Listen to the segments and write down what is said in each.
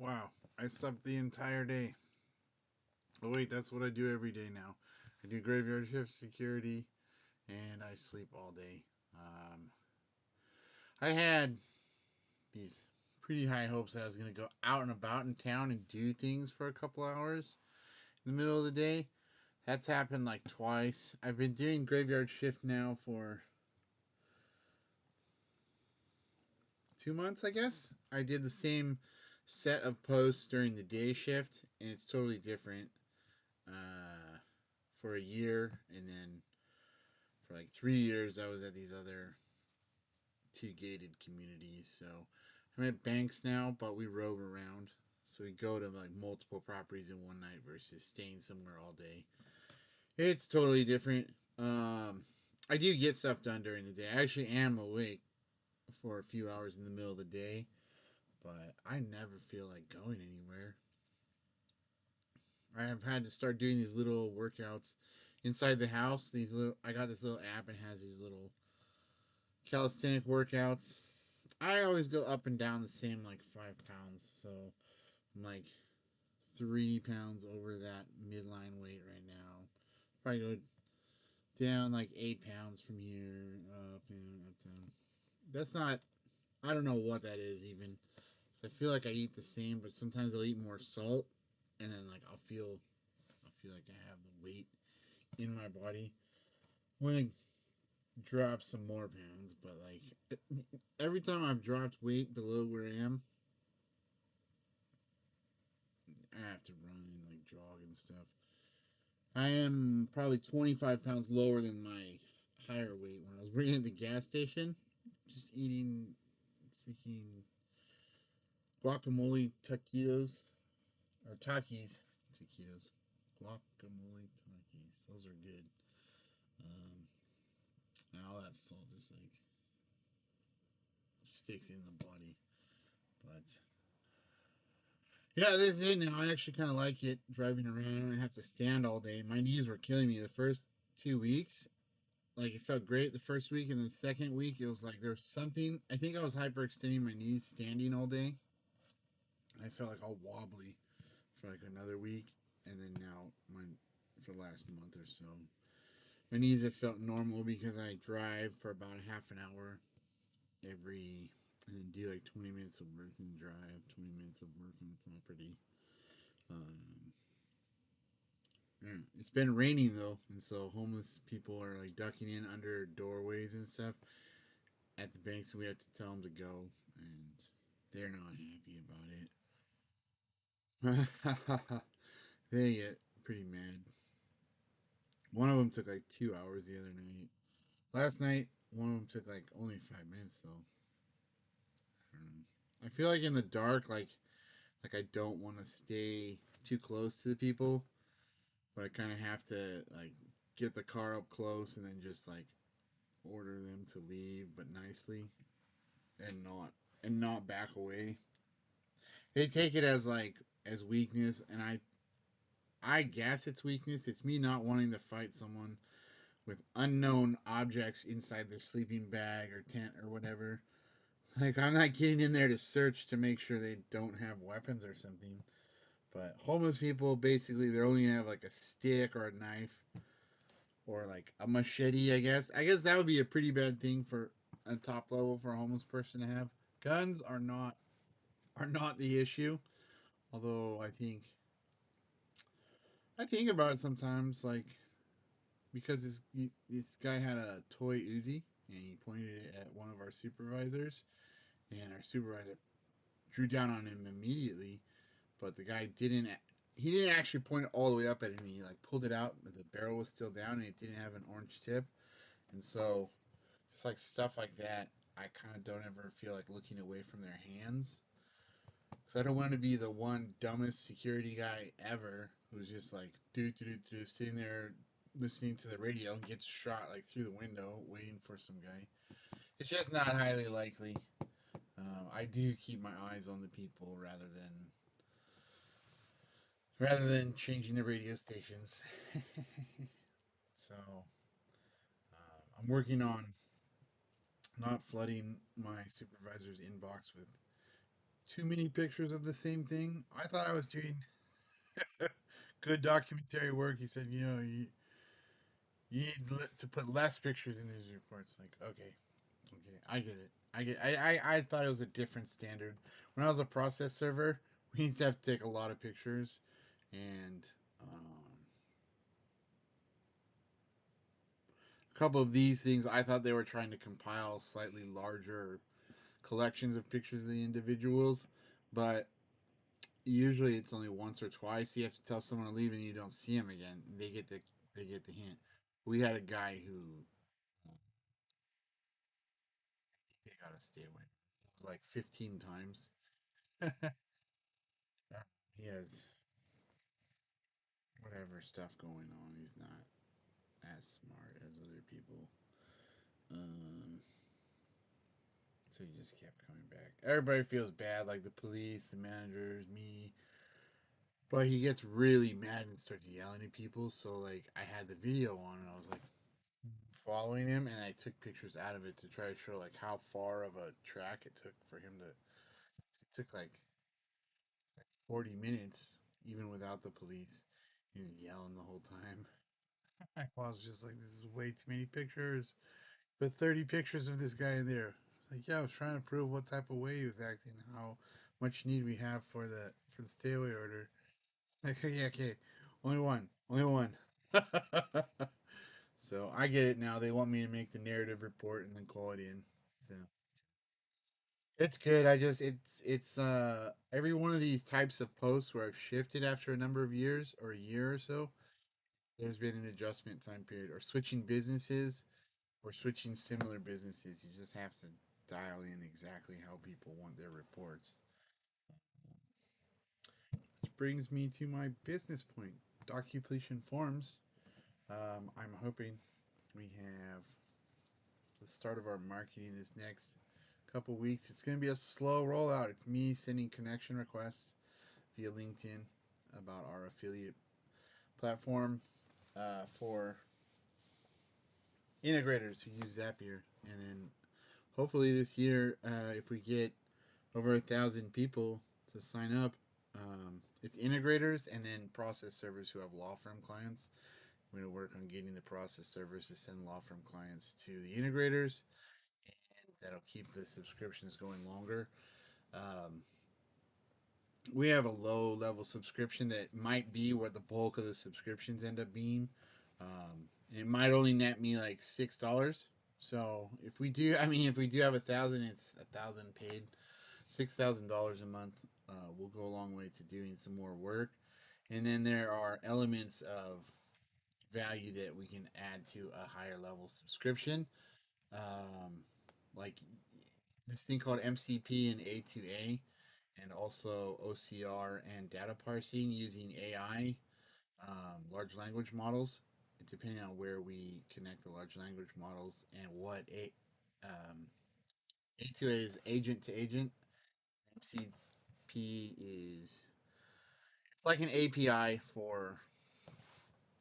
Wow, I slept the entire day. Oh wait, that's what I do every day now. I do graveyard shift security, and I sleep all day. Um, I had these pretty high hopes that I was going to go out and about in town and do things for a couple hours in the middle of the day. That's happened like twice. I've been doing graveyard shift now for 2 months, I guess. I did the same set of posts during the day shift, and it's totally different uh, for a year, and then for like 3 years, I was at these other two gated communities. So I'm at Banks now, but we rove around. So we go to like multiple properties in one night versus staying somewhere all day. It's totally different. I do get stuff done during the day. I actually am awake for a few hours in the middle of the day, but I never feel like going anywhere. I have had to start doing these little workouts inside the house. I got this little app and has these little calisthenic workouts. I always go up and down the same like 5 pounds, so I'm like 3 pounds over that midline weight right now. Probably go down like 8 pounds from here, up and up down. That's not. I don't know what that is even. I feel like I eat the same, but sometimes I'll eat more salt, and then like I feel like I have the weight in my body. When I drop some more pounds, but like every time I've dropped weight below where I am, I have to run and like jog and stuff. I am probably 25 pounds lower than my higher weight when I was working at the gas station, just eating freaking guacamole taquitos or takis, taquitos, guacamole takis. Those are good. Um, all that salt just like sticks in the body, but yeah, this is it now. I actually kind of like it driving around. I don't have to stand all day. My knees were killing me the first 2 weeks. Like it felt great the first week, and the second week it was like there was something. I think I was hyperextending my knees standing all day. I felt like all wobbly for like another week, and then now my for the last month or so, my knees have felt normal because I drive for about a half an hour every, and then do like 20 minutes of work and drive 20 minutes of work on the property. Um, yeah. It's been raining though, and so homeless people are like ducking in under doorways and stuff at the bank, so we have to tell them to go, and they're not happy about it. They get pretty mad. One of them took like 2 hours the other night. Last night, one of them took like only 5 minutes though. I don't know. I feel like in the dark, like I don't want to stay too close to the people, but I kind of have to like get the car up close and then just like order them to leave, but nicely and not back away. They take it as like as weakness, and I guess it's weakness. It's me not wanting to fight someone with unknown objects inside their sleeping bag or tent or whatever. Like I'm not getting in there to search to make sure they don't have weapons or something. But homeless people basically they're only gonna have like a stick or a knife or like a machete. I guess that would be a pretty bad thing for a top level for a homeless person to have. Guns are not the issue. Although I think about it sometimes, like because this guy had a toy Uzi and he pointed it at one of our supervisors, and our supervisor drew down on him immediately. But the guy didn't. He didn't actually point it all the way up at him. He like pulled it out, but the barrel was still down, and it didn't have an orange tip. And so, just like stuff like that, I kind of don't ever feel like looking away from their hands. Because I don't want to be the one dumbest security guy ever who's just like sitting there listening to the radio and gets shot like through the window waiting for some guy. It's just not highly likely. I do keep my eyes on the people rather than changing the radio stations. So I'm working on not flooding my supervisor's inbox with too many pictures of the same thing. I thought I was doing good documentary work. He said, you need to put less pictures in these reports. Like, okay, okay, I get it. I thought it was a different standard. When I was a process server, we used to have to take a lot of pictures, and a couple of these things, I thought they were trying to compile slightly larger collections of pictures of the individuals, but usually it's only once or twice. You have to tell someone to leave, and you don't see them again. They get the hint. We had a guy who they gotta stay away. It was like 15 times. He has whatever stuff going on. He's not as smart as other people. Um, so he just kept coming back. Everybody feels bad, like the police, the managers, me. But he gets really mad and starts yelling at people. So like, I had the video on, and I was like following him, and I took pictures out of it to try to show like how far of a track it took for him to. It took like 40 minutes, even without the police. He was yelling the whole time. I was just like, this is way too many pictures. Put 30 pictures of this guy in there. Like, yeah, I was trying to prove what type of way he was acting, how much need we have for the stay away order. Like, yeah, okay, only one. So I get it now. They want me to make the narrative report and then call it in. So it's good. It's every one of these types of posts where I've shifted after a number of years or a year or so, there's been an adjustment time period or switching businesses or switching similar businesses. You just have to dial in exactly how people want their reports. Which brings me to my business point. Docupletion forms. I'm hoping we have the start of our marketing this next couple weeks. It's going to be a slow rollout. It's me sending connection requests via LinkedIn about our affiliate platform for integrators who use Zapier. And then hopefully this year, if we get over 1,000 people to sign up, it's integrators and then process servers who have law firm clients. We're going to work on getting the process servers to send law firm clients to the integrators, and that'll keep the subscriptions going longer. Um, we have a low level subscription that might be where the bulk of the subscriptions end up being. It might only net me like $6. So if we do have 1,000, it's 1,000 paid. $6,000 a month will go a long way to doing some more work. And then there are elements of value that we can add to a higher level subscription, like this thing called MCP and A2A, and also OCR and data parsing using AI, large language models. Depending on where we connect the large language models and what A2A is agent to agent, MCP is it's like an API for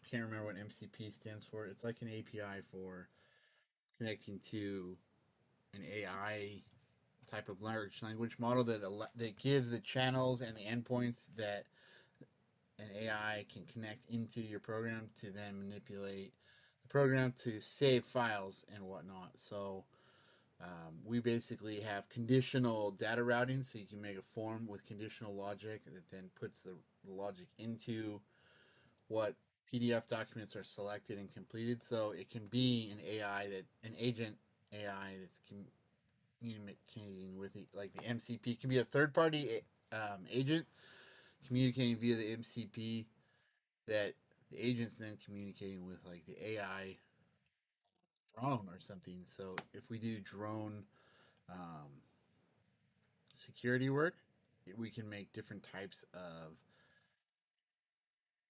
I can't remember what MCP stands for. It's like an API for connecting to an AI type of large language model that gives the channels and the endpoints that an AI can connect into your program to then manipulate the program to save files and whatnot. So we basically have conditional data routing, so you can make a form with conditional logic that then puts the logic into what PDF documents are selected and completed. So it can be an agent AI that's communicating with like the MCP. It can be a third party agent communicating via the MCP that the agent's then communicating with like the AI drone or something. So if we do drone um, security work, we can make different types of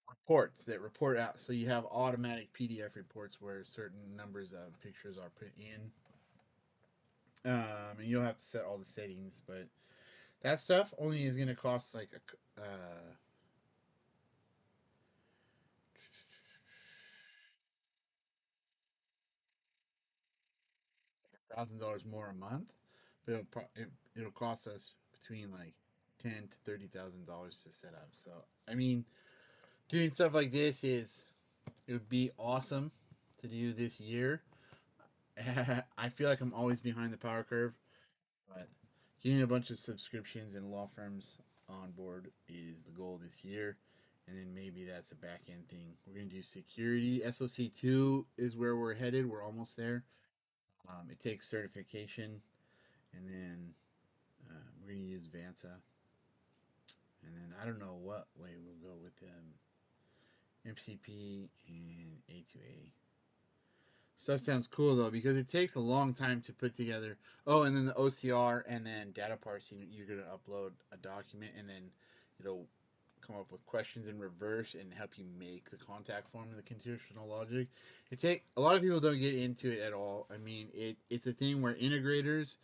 reports that report out. So you have automatic PDF reports where certain numbers of pictures are put in, and you'll have to set all the settings. But that stuff only is going to cost like $1,000 more a month, but it'll cost us between like ten to $30,000 to set up. So I mean, doing stuff like this it would be awesome to do this year. I feel like I'm always behind the power curve, but getting a bunch of subscriptions and law firms on board is the goal this year. And then maybe that's a back end thing. We're going to do security. SOC 2 is where we're headed. We're almost there. It takes certification. And then we're going to use Vanta. And then I don't know what way we'll go with MCP and A2A. Stuff sounds cool though because it takes a long time to put together. Oh, and then the OCR and then data parsing. You're gonna upload a document and then it'll come up with questions in reverse and help you make the contact form and the conditional logic. It take a lot of people don't get into it at all. I mean, it's a thing where integrators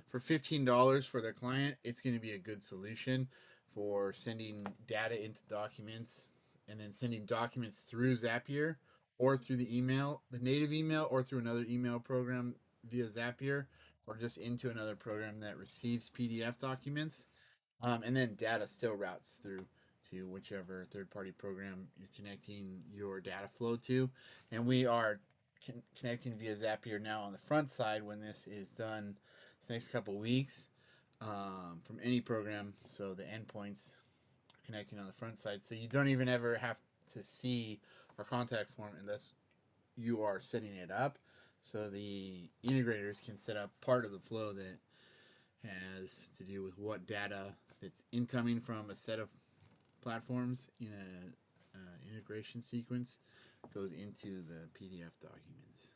for $15 for their client, it's going to be a good solution for sending data into documents and then sending documents through Zapier or through the email, the native email, or through another email program via Zapier, or just into another program that receives PDF documents. And then data still routes through to whichever third party program you're connecting your data flow to. And we are connecting via Zapier now on the front side when this is done this next couple weeks from any program. So the endpoints are connecting on the front side. So you don't even ever have to see our contact form unless you are setting it up. So the integrators can set up part of the flow that has to do with what data that's incoming from a set of platforms in a integration sequence goes into the PDF documents.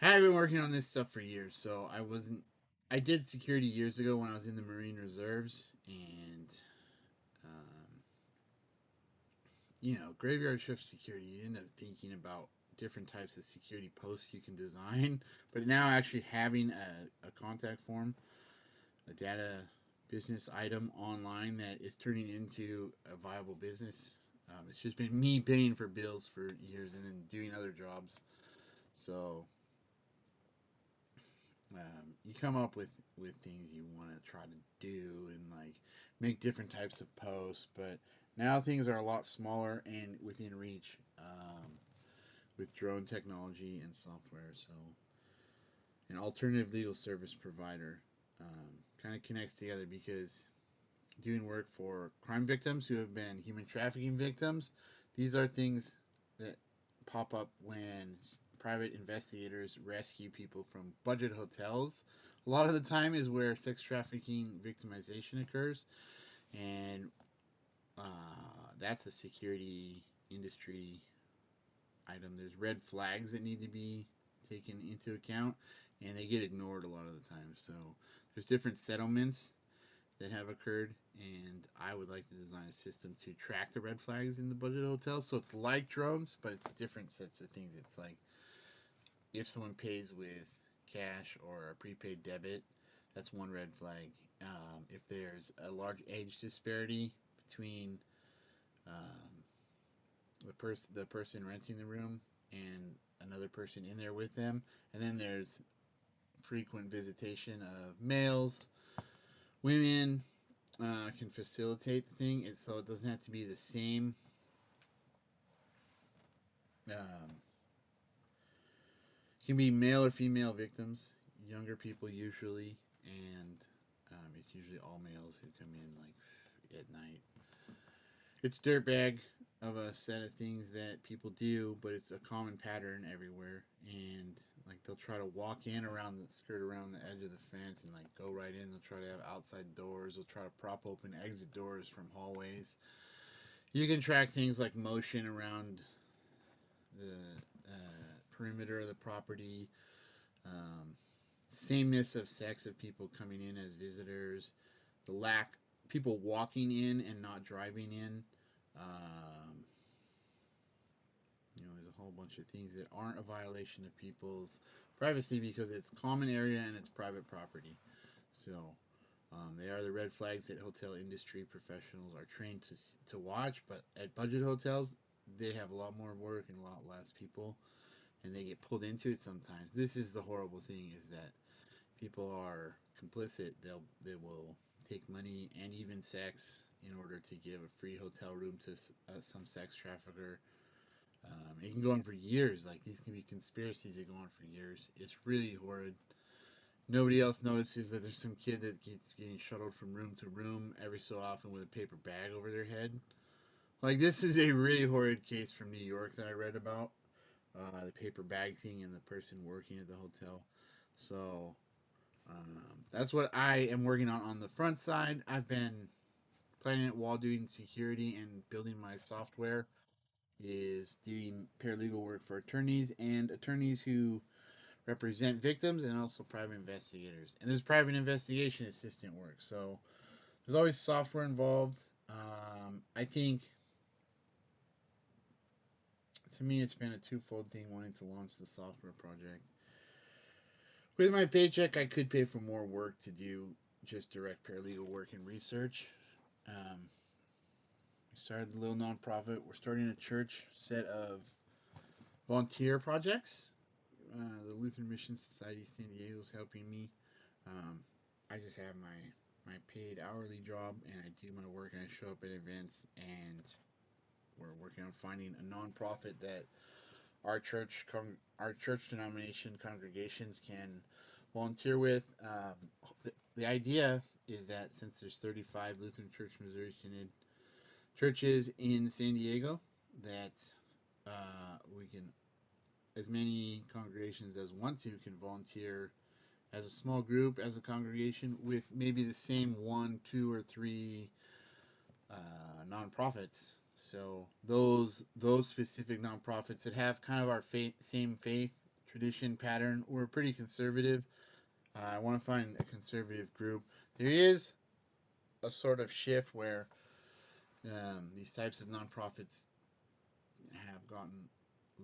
I've been working on this stuff for years, so I wasn't. I did security years ago when I was in the Marine Reserves, and um, graveyard shift security. You end up thinking about different types of security posts you can design, but now actually having a contact form, a data business item online that is turning into a viable business. It's just been me paying for bills for years and then doing other jobs. So you come up with things you want to try to do and like make different types of posts, but now things are a lot smaller and within reach with drone technology and software. So an alternative legal service provider kind of connects together because doing work for crime victims who have been human trafficking victims. These are things that pop up when private investigators rescue people from budget hotels. A lot of the time is where sex trafficking victimization occurs, and that's a security industry item. There's red flags that need to be taken into account, and they get ignored a lot of the time. So there's different settlements that have occurred, and I would like to design a system to track the red flags in the budget hotels. So it's like drones, but it's different sets of things. It's like if someone pays with cash or a prepaid debit, that's one red flag. If there's a large age disparity between um, the person renting the room and another person in there with them, and then there's frequent visitation of males, women, can facilitate the thing, so it doesn't have to be the same. Um, it can be male or female victims, younger people usually, and it's usually all males who come in like at night. It's dirtbag of a set of things that people do, but it's a common pattern everywhere. And like they'll try to walk in around the skirt around the edge of the fence and like go right in. They'll try to have outside doors. They'll try to prop open exit doors from hallways. You can track things like motion around the perimeter of the property, um, sameness of sex of people coming in as visitors, the lack people walking in and not driving in. Um, there's a whole bunch of things that aren't a violation of people's privacy because it's common area and it's private property. So they are the red flags that hotel industry professionals are trained to watch. But at budget hotels, they have a lot more work and a lot less people, and they get pulled into it sometimes. This is the horrible thing: is that people are complicit, they will take money and even sex in order to give a free hotel room to some sex trafficker. It can go on for years. Like these can be conspiracies that go on for years. It's really horrid. Nobody else notices that there's some kid that keeps getting shuttled from room to room every so often with a paper bag over their head. Like this is a really horrid case from New York that I read about. The paper bag thing and the person working at the hotel. So that's what I am working on the front side. I've been planning it while doing security and building my software is doing paralegal work for attorneys and attorneys who represent victims and also private investigators. And there's private investigation assistant work. So there's always software involved. I think to me it's been a twofold thing wanting to launch the software project. With my paycheck, I could pay for more work to do just direct paralegal work and research. We started a little nonprofit. We're starting a church set of volunteer projects. The Lutheran Mission Society of San Diego is helping me. Um, I just have my paid hourly job and I do my work and I show up at events and we're working on finding a nonprofit that our church denomination congregations can volunteer with. The idea is that since there's 35 Lutheran Church Missouri Synod churches in San Diego, that we can, as many congregations as want to, can volunteer as a small group, as a congregation, with maybe the same one, two, or three nonprofits. So those specific nonprofits that have kind of our same faith tradition pattern, we're pretty conservative. I want to find a conservative group. There is a sort of shift where these types of nonprofits have gotten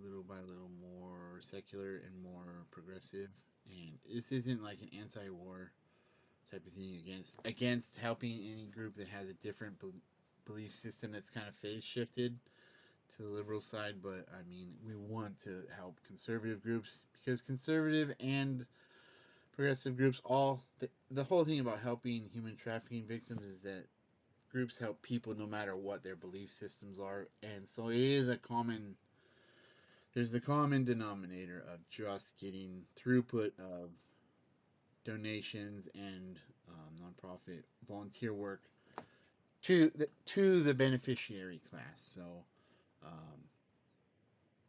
little by little more secular and more progressive. And this isn't like an anti-war type of thing against helping any group that has a different belief system that's kind of phase shifted to the liberal side. But I mean, we want to help conservative groups because conservative and progressive groups all the whole thing about helping human trafficking victims is that groups help people no matter what their belief systems are, and so it is a common there's the common denominator of just getting throughput of donations and nonprofit volunteer work to the beneficiary class. So um,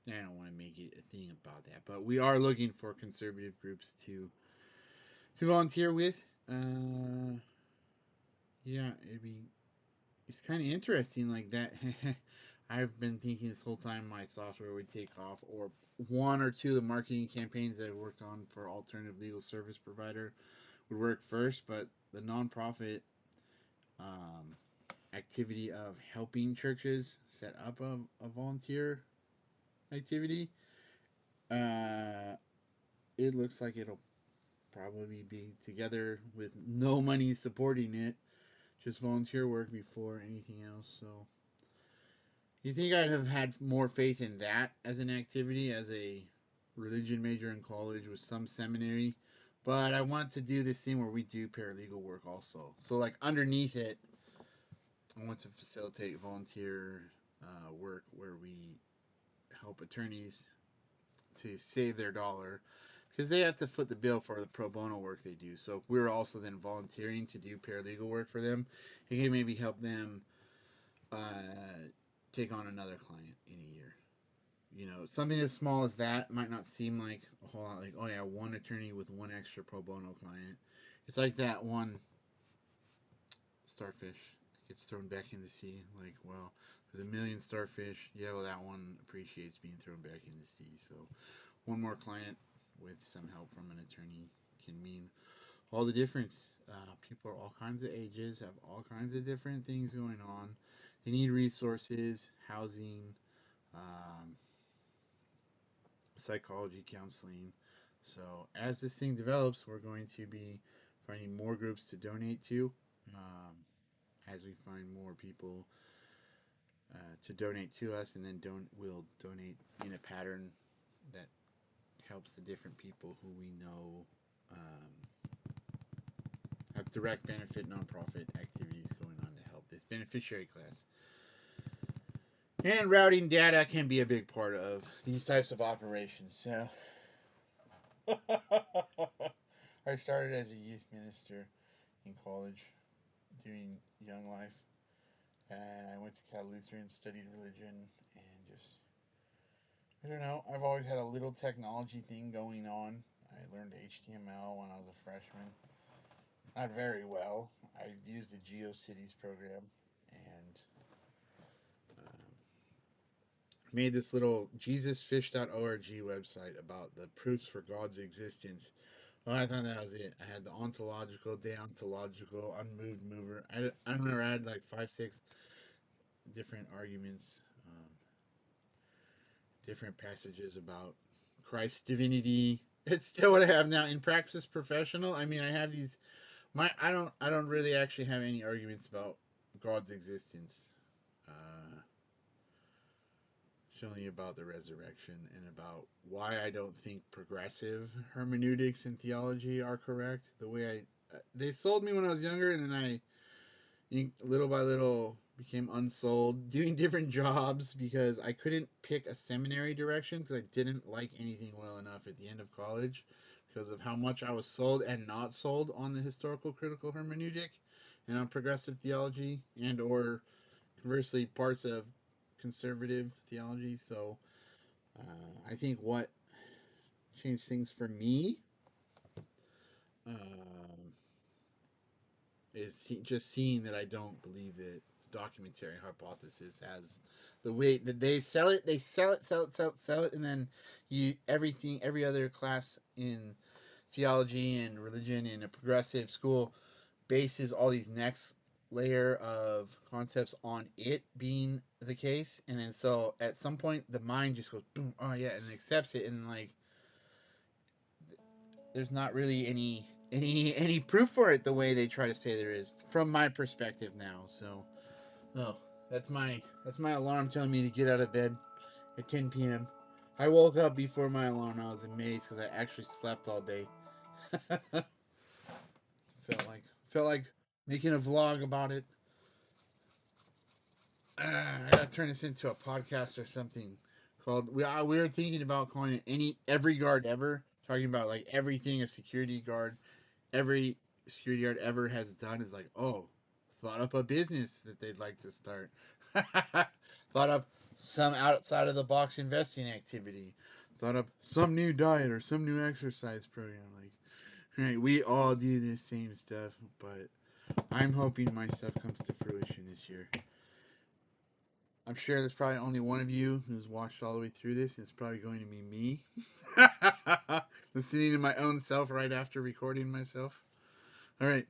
I don't want to make it a thing about that, but we are looking for conservative groups to volunteer with. Yeah, it's kind of interesting like that. I've been thinking this whole time my software would take off, or one or two of the marketing campaigns that I worked on for alternative legal service provider would work first, but the nonprofit um, activity of helping churches set up a volunteer activity, uh, it looks like it'll probably be together with no money supporting it, just volunteer work before anything else. So you think I'd have had more faith in that as an activity, as a religion major in college with some seminary, but I want to do this thing where we do paralegal work also. So like underneath it, I want to facilitate volunteer work where we help attorneys to save their dollar because they have to foot the bill for the pro bono work they do. So if we're also then volunteering to do paralegal work for them, it can maybe help them take on another client in a year. You know, something as small as that might not seem like a whole lot. Like, oh yeah, one attorney with one extra pro bono client. It's like that one starfish that gets thrown back in the sea. Like, well, there's a million starfish. Yeah, well, that one appreciates being thrown back in the sea. So, one more client with some help from an attorney can mean all the difference. People are all kinds of ages, have all kinds of different things going on. They need resources, housing, um, psychology, counseling. So as this thing develops, we're going to be finding more groups to donate to. Um, as we find more people to donate to us, and then we'll donate in a pattern that helps the different people who we know direct benefit nonprofit activities going on to help this beneficiary class. And routing data can be a big part of these types of operations. So I started as a youth minister in college doing Young Life. And I went to Cal Lutheran, studied religion, and just, I don't know, I've always had a little technology thing going on. I learned HTML when I was a freshman. Not very well. I used the GeoCities program and made this little JesusFish.org website about the proofs for God's existence. Well, I thought that was it. I had the ontological, deontological, unmoved mover. I remember I had like 5, 6 different arguments, um, different passages about Christ's divinity. It's still what I have now in Praxis Professional. I mean, I have these. I don't really actually have any arguments about God's existence. Uh, It's only about the resurrection and about why I don't think progressive hermeneutics and theology are correct. The way they sold me when I was younger, and then I little by little became unsold, doing different jobs because I couldn't pick a seminary direction because I didn't like anything well enough at the end of college because of how much I was sold and not sold on the historical critical hermeneutic and on progressive theology and or conversely parts of conservative theology. So I think what changed things for me um, is just seeing that I don't believe that the documentary hypothesis has the weight that they sell it. They sell it, sell it, sell it, sell it, and then every other class in theology and religion in a progressive school bases all these next layer of concepts on it being the case, and then so at some point the mind just goes boom, oh yeah, and accepts it, and like there's not really any proof for it the way they try to say there is from my perspective now. So, oh, that's my alarm telling me to get out of bed at 10 p.m. I woke up before my alarm. I was amazed because I actually slept all day. felt like making a vlog about it. I gotta turn this into a podcast or something called. We were thinking about calling it every guard ever, talking about like everything a security guard every security guard ever has done is like, oh, thought up a business that they'd like to start. Thought up some outside of the box investing activity. Thought up some new diet or some new exercise program. Like, right, we all do the same stuff, but I'm hoping my stuff comes to fruition this year. I'm sure there's probably only one of you who's watched all the way through this, and it's probably going to be me. Listening to my own self right after recording myself. All right.